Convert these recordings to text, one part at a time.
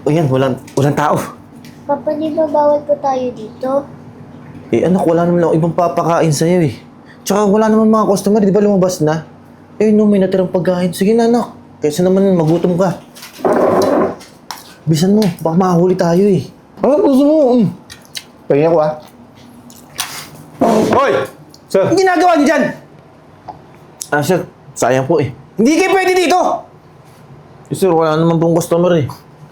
Ayan, walang tao. Papa, di ba bawal po tayo dito? Eh anak, wala naman ako ibang papakain sa'yo eh. Tsaka wala naman mga customer, di ba lumabas na? Eh no, may natirang pagkain. Sige na anak, kaysa naman magutom ka. Bisan mo, baka mahuli tayo eh. Ano gusto mo? Pahingin ako Hoy! Sir! Ang ginagawa niyo dyan? Sir, sayang po eh. Hindi kayo pwede dito! Sir, wala naman pong customer eh.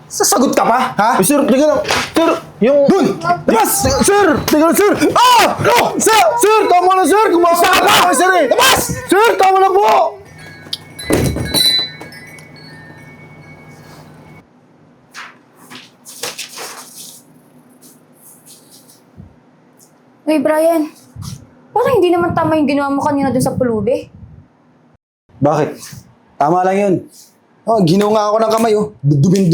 Sasagot ka pa, ha? Sir, teka lang. Sir, yung... Dun! Labas! Sir! Teka lang, sir! Ah! No! Sir! Sir, tama na, sir! Kumawa ka pa! Sir, eh! Labas! Sir, tama na po! Uy, Brian. Parang hindi naman tama yung ginawa mo kanina dun sa pulubi. Bakit? Tama lang yun. Oh, ginunga ako ng kamay, oh. Dudumi.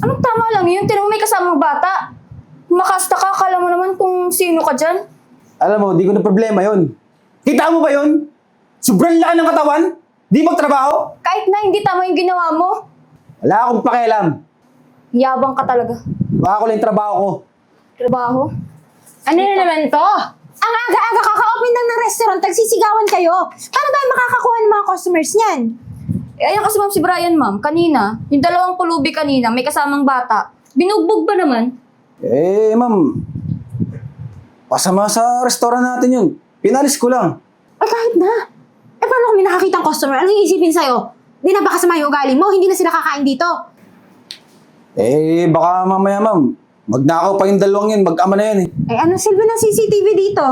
Anong tama lang yun? Tinong may kasamang bata. Makasta ka, akala mo naman kung sino ka dyan. Alam mo, di ko na problema yun. Kita mo ba yun? Sobrang laki ng katawan? Di magtrabaho? Kahit na hindi tama yung ginawa mo, Wala akong pakialam. yabang ka talaga. Baka ko lang yung trabaho ko. Trabaho? Ano na naman to? Ang aga-aga kaka-open lang ng restaurant, tagsisigawan kayo. Paano tayo makakakuha ng mga customers niyan? Eh, ayan kasi ma'am si Brian, ma'am. Kanina, yung dalawang pulubi kanina, may kasamang bata. Binugbog ba naman? Eh, ma'am. Pasama sa restaurant natin yun. Pinalis ko lang. Ay, kahit na. Eh, paano kung may nakakitang customer? Anong iisipin sa'yo? Di na ba kasama yung ugali mo? Hindi na sila kakain dito. Eh, baka mamaya, ma'am. Magnakaw pa yung dalawang yun. Mag-ama na yan, eh. Eh, anong silbi ng CCTV dito?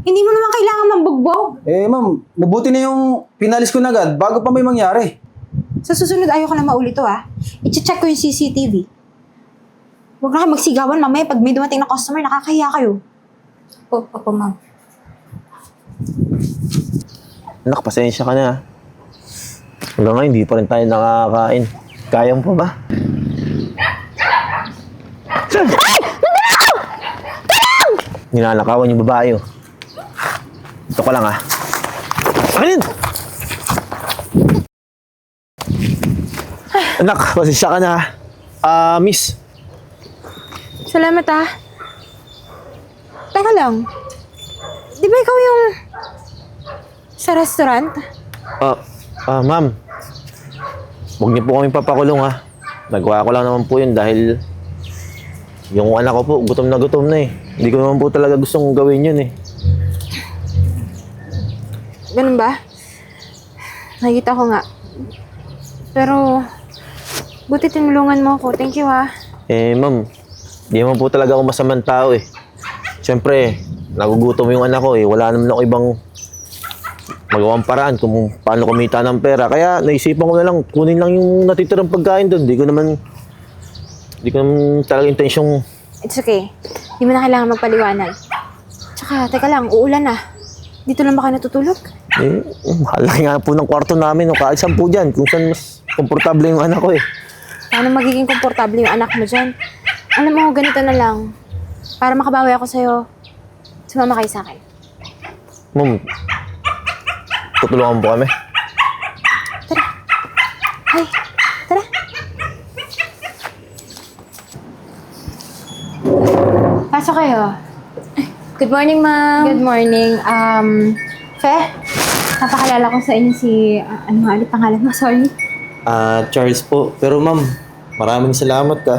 Hindi mo naman kailangan mambugbog. Eh, ma'am. Mabuti na yung pinalis ko na agad bago pa may mangyari. Sa susunod, ayoko na maulit to, ha? I-check ko yung CCTV. Huwag na kayo magsigawan mamaya pag may dumating na customer, nakakahiya kayo. Opo, ma'am. Anak, pasensya ka na. Hanggang ngayon, hindi pa rin tayo nakakain. Kaya mo pa ba? Sir! Ay! Nananakaw! Tulong! Ninanakawan yung babae, oh. Ito ka lang, ah. Akin! Anak, pasensya ka na, miss. Salamat, ha? Teka lang. Di ba ikaw yung sa restaurant? Ma'am. Huwag niyo po kami papakulong, ha. Nagawa ko lang naman po yun dahil yung anak ko po, gutom na eh. Hindi ko naman po talaga gustong gawin yun, eh. Ganun ba? Nakikita ko nga. Pero, buti tinulungan mo ako. Thank you, ha? Eh, ma'am, di naman po talaga ako masamang tao, eh. Siyempre, nagugutom yung anak ko, eh. Wala naman ako ibang magawang paraan kung paano kumita ng pera. Kaya naisipan ko na lang, kunin lang yung natitirang pagkain doon. Di ko naman talaga intensyong... It's okay. Hindi mo na kailangan magpaliwanag. Tsaka, teka lang, uulan na. Dito lang ba kayo natutulog? Eh, halaki nga po ng kwarto namin. No? Kahit saan po dyan, kung saan mas komportable yung anak ko, eh. Paano magiging komportable yung anak mo dyan? Alam mo, ganito na lang. Para makabawi ako sa'yo, sumama kayo sa akin. Ma'am, tutulungan po kami. Tara. Ay, tara. Pasok kayo. Good morning, ma'am. Good morning. Fe, napakalala ko sa inyo si, ano nga ulit pangalan mo? Sorry. Charles po. Pero ma'am, maraming salamat ka.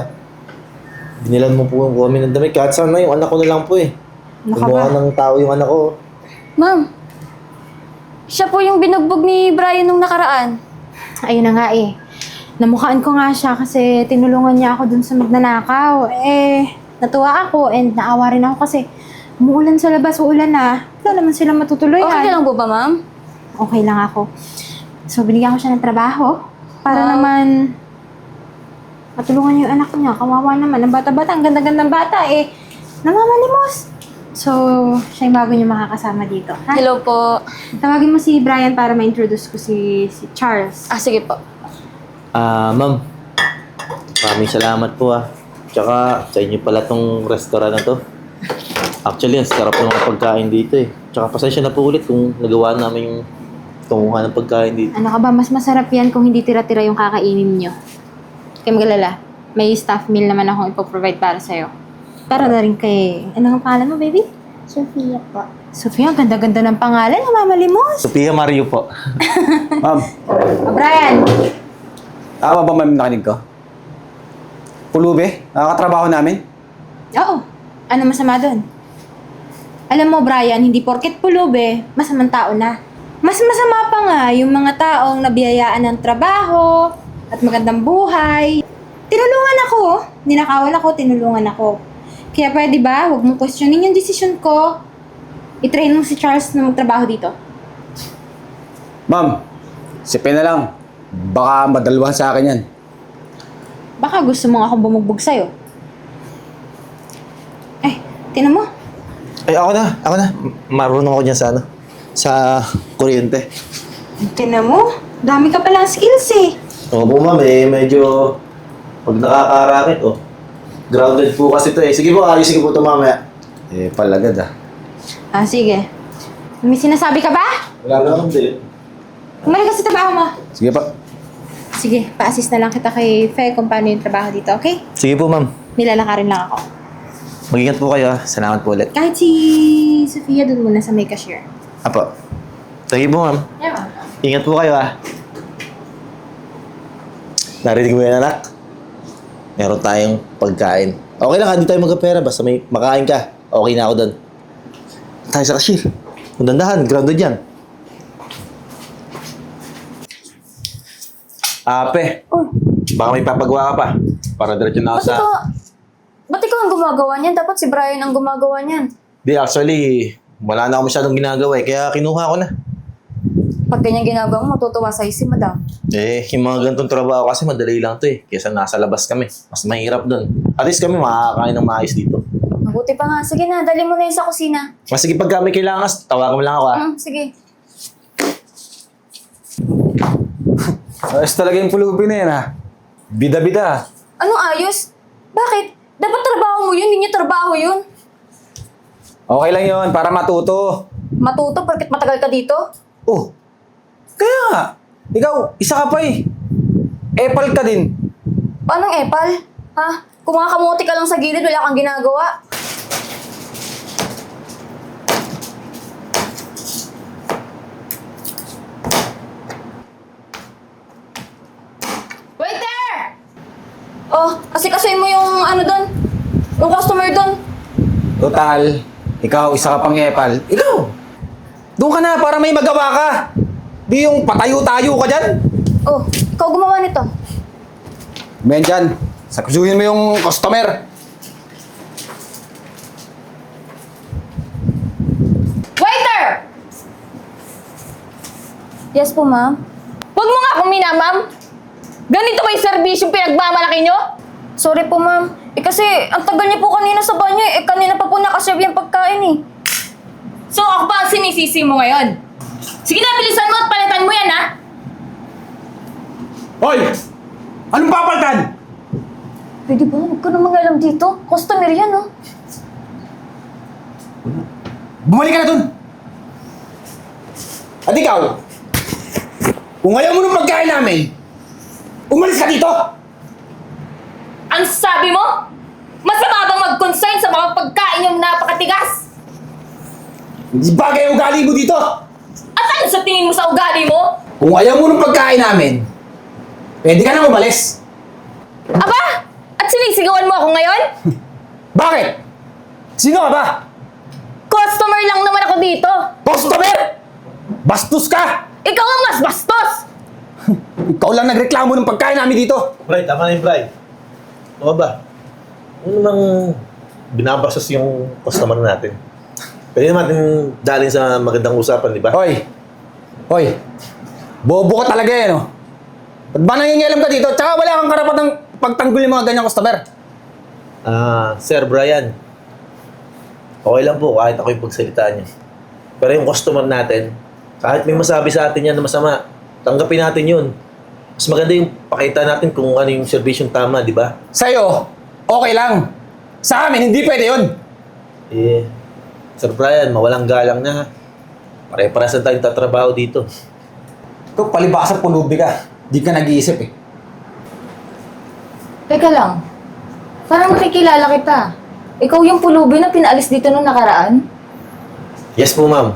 Binilan mo po kami ng damit. Kahit saan na yung anak ko na lang po, eh. Ano ka Gumawa ba? ng tao yung anak ko. Ma'am, siya po yung binugbog ni Brian nung nakaraan. Ayun na nga eh. Namukhaan ko nga siya kasi tinulungan niya ako dun sa magnanakaw. Eh, natuwa ako and naawa rin ako kasi umuulan sa labas, uulan na. Wala naman sila matutuloyan. Okay lang po ba, ma'am? Okay lang ako. So, binigyan ko siya ng trabaho para Wow. naman matulungan yung anak niya. Kawawa naman. Ang bata-bata, ang ganda-gandang bata eh. Namamalimos. So, siya yung bago niyo makakasama dito. Ha? Hello po. Tawagin mo si Brian para ma-introduce ko si Charles. Sige po. Ma'am, maraming salamat po, ah. Tsaka, sa inyo pala tong restaurant na to. Actually, ang sarap ng mga pagkain dito, eh. Tsaka, pasensya na po ulit kung nagawa namin yung tunguhan ng pagkain dito. Ano ka ba? Mas masarap yan kung hindi tira-tira yung kakainin niyo. Kaya magalala. may staff meal naman akong ipoprovide para sa'yo. Para na rin kay... Ano ang pangalan mo, baby? Sophia po. Sophia, ang ganda-ganda ng pangalan. Namamalimos. Sophia Mario po. Ma'am, Brian, tama ba ma'am nakinig ko? Pulubi, nakakatrabaho namin. oo. Ano masama doon? Alam mo, Brian, hindi porket pulube, masamang tao na. Mas masama pa nga yung mga taong nabiyayaan ng trabaho at magandang buhay. Tinulungan ako. Ninakawan ako, tinulungan ako. Kaya pwede ba, huwag mong questionin yung desisyon ko. I-train mo si Charles na magtrabaho dito. Ma'am, sipin na lang. Baka madaluhan sa akin yan. Baka gusto mo akong bumugbog sa'yo. Eh, tinan mo. Ay, ako na. Marunong ako dyan sa ano? Sa kuryente. Tinan mo. Dami ka palang skills eh. Oo po ma'am, medyo pag nakakarakit, grounded po kasi ito eh. Sige po, ayusin ko po ito mamaya. Palagad ah. Ah, sige. May sinasabi ka ba? Wala naman din. Umalik ka sa trabaho mo. Sige pa. Sige, pa-assist na lang kita kay Fe kung paano yung trabaho dito, okay? Sige po ma'am. Nilalakarin lang ako. Mag-ingat po kayo. Salamat po ulit. Kahit si Sofia dun muna sa may cashier. Apo. Sige po ma'am. Yeah. Ingat po kayo Narinig mo yan anak? Meron tayong pagkain. Okay lang, hindi tayo magkapera. Basta may makain ka. Okay na ako doon. Tayo sa cashier. Magdandahan, grounded yan. Ape, baka may papagawa ka pa. Para diretso na ako sa... Ba't ikaw ang gumagawa niyan? Dapat si Brian ang gumagawa niyan. Di, actually, wala na ako masyadong ginagawa kaya kinuha ko na. Pag ganyan ginagawa mo, matutuwa sa'yo si madam. Yung mga ganitong trabaho kasi madali lang to kaysa nasa labas kami. Mas mahirap doon. At least kami makakakain ng maayos dito. Mabuti pa nga. Sige na, dali mo na yun sa kusina. Mas sige, pagka may kailangan, tawagan mo lang ako Sige. Ayos talaga yung pulubi na yan ah. Bida-bida. Anong ayos? Bakit? Dapat trabaho mo yun, hindi niya trabaho yun. Okay lang yon para matuto. Matuto porket matagal ka dito? Oh, kaya nga. Ikaw, isa ka pa eh. Epal ka din. Paanong epal? Ha? Kumakamuti ka lang sa gilid, wala kang ginagawa. Waiter! Oh, kasi mo yung ano doon. Yung customer doon. Total, ikaw, isa ka pang epal. Ikaw, doon ka na para may magawa ka. Di yung patayo-tayo ka dyan. Oh, ikaw gumawa nito. Men dyan, sakusuhin mo yung customer. Waiter! Yes po, ma'am. Huwag mo nga akong minamam! Ganito ba yung serbisyong pinagmamalaki nyo? Sorry po, ma'am. Kasi ang tagal niyo po kanina sa banyo kanina pa po nakaserve yung pagkain So ako ba ang sinisisi mo ngayon? Sige na, bilisan mo at palitan mo yan, ha? Hoy! Anong papalitan? Pwede ba? Huwag ka na mangalam dito. Customer yan, oh. Bumalik ka na dun! At ikaw, kung ayaw mo ng pagkain namin, umalis ka dito! Ang sabi mo? Masama bang mag-consign sa mga pagkain yung napakatigas? Hindi bagay ang ugali mo dito! At ano sa tingin mo sa ugali mo? Kung ayaw mo ng pagkain namin, pwede ka na umalis. Aba! At sinisigawan mo ako ngayon? Bakit? Sino ka ba? Customer lang naman ako dito. Customer! Bastos ka! Ikaw ang mas bastos! Ikaw lang nagreklamo ng pagkain namin dito. Bray, tama na yung Bray. Ano ba? Ano namang binabastos yung customer natin? Pwede naman dalhin sa magandang usapan, di ba? Hoy! Hoy! Bobo ka talaga eh, no? Ba't ba nangingialam ka dito? Tsaka wala kang karapat ng pagtanggol yung mga ganyang customer. Sir Brian. Okay lang po kahit ako yung pagsalitaan niya. Pero yung customer natin, kahit may masabi sa atin yan na masama, tanggapin natin yun. Mas maganda yung pakita natin kung ano yung serbisyong tama, di ba? Sa'yo, okay lang. Sa amin, hindi pwede yun. Sir Brian, mawalang galang na. Pare-paresan tayong tatrabaho dito. Ikaw, palibasa pulubi ka. Di ka nag-iisip eh. Teka lang. Parang nakikilala kita. Ikaw yung pulubi na pinaalis dito nung nakaraan? Yes po, ma'am.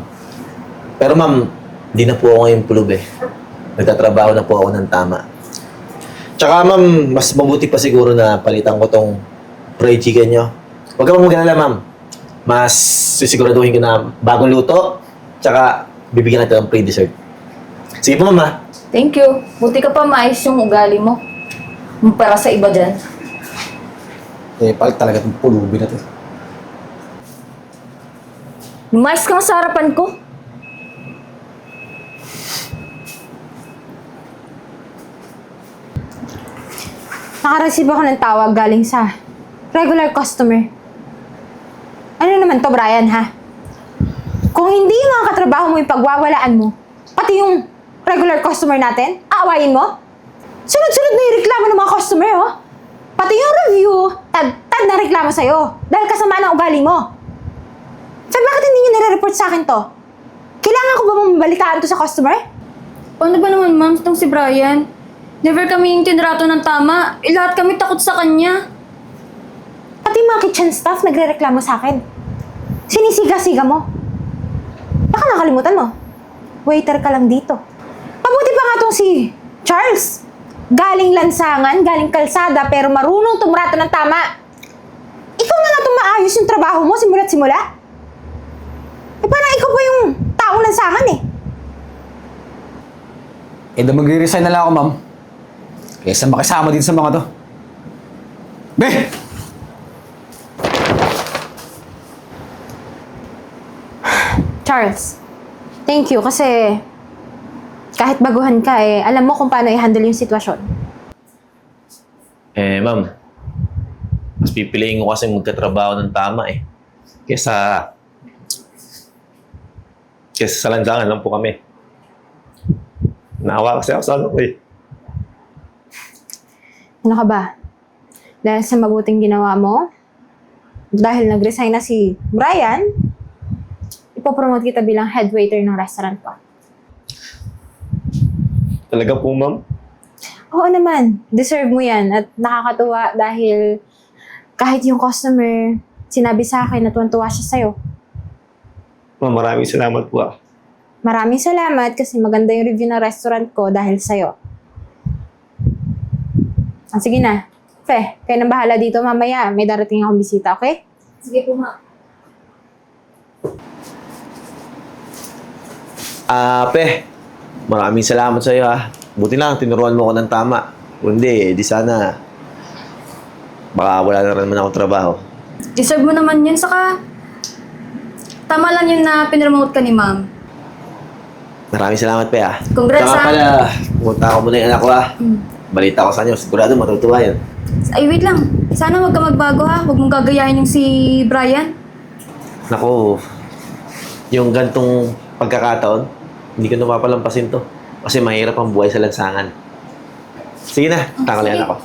Pero ma'am, hindi na po ako ngayon pulub eh. Nagtatrabaho na po ako ng tama. Tsaka ma'am, mas mabuti pa siguro na palitan ko tong fried chicken nyo. Huwag ka mag-alala, ma'am. Mas sisiguraduhin ko na bagong luto, tsaka bibigyan natin ng free dessert. Sige po, ma'am ha. Thank you. Buti ka pa maayos yung ugali mo. Para sa iba dyan. Epal talaga itong pulubi na to. Lumayas ka nga sa harapan ko. Nakareceive ako ng tawag galing sa regular customer. Ano naman to, Brian, ha? Kung hindi yung mga katrabaho mo yung pagwawalaan mo, pati yung regular customer natin, aawayin mo? Sunod-sunod na yung reklamo ng mga customer, oh. Pati yung review, tad na reklamo sa'yo dahil kasama ng ugali mo. So, bakit hindi nyo nire-report sa akin to? Kailangan ko ba mabalitaan to sa customer? Paano ba naman, ma'am, itong si Brian? Never kami yung tinrato ng tama. Lahat kami takot sa kanya. Pati yung mga kitchen staff nagre-reklamo sa akin. Sinisiga-siga mo. Baka nakalimutan mo. Waiter ka lang dito. Mabuti pa nga tong si Charles. Galing lansangan, galing kalsada, pero marunong tumrato ng tama. Ikaw na nga itong maayos yung trabaho mo simula't simula. Eh parang ikaw pa yung taong lansangan eh. Eh, da magre-resign na lang ako, ma'am. Kaysa makisama din sa mga to. Be! Charles, thank you kasi kahit baguhan ka eh, alam mo kung paano i-handle yung sitwasyon. Eh, ma'am. Mas pipiliin ko kasi magkatrabaho ng tama eh. Kesa sa lansangan lang po kami. Naawa kasi ako sa ano ko eh. Ano ka ba? Dahil sa mabuting ginawa mo, dahil nag-resign na si Brian, ipopromote kita bilang head waiter ng restaurant ko. Talaga po, ma'am? Oo naman, deserve mo yan at nakakatuwa dahil kahit yung customer sinabi sa akin na tuwan-tuwa siya sa'yo. Ma'am, maraming salamat po ah. Maraming salamat kasi maganda yung review ng restaurant ko dahil sa'yo. Sige na. Fe, kayo nang bahala dito mamaya. May darating akong bisita, okay? Sige po, ma'am. Pe, maraming salamat sa iyo ah. Buti lang, tinuruan mo ko ng tama. Kundi, di sana baka wala na rin naman akong trabaho. Deserve mo naman yun, saka tama lang yun na pinremote ka ni ma'am. Maraming salamat, Pe ah. Congrats, Saka ah. pala, pumunta ako muna yung anak ko ah. Balita ko sa inyo, sigurado matutuwa yun. Ay, wait lang. Sana wag ka magbago ha. Huwag mong gagayahin yung si Brian. Naku, yung gantong pagkakataon, hindi ko napapalampasin to. Kasi mahirap ang buhay sa lansangan. Sige na, tangali anak ko.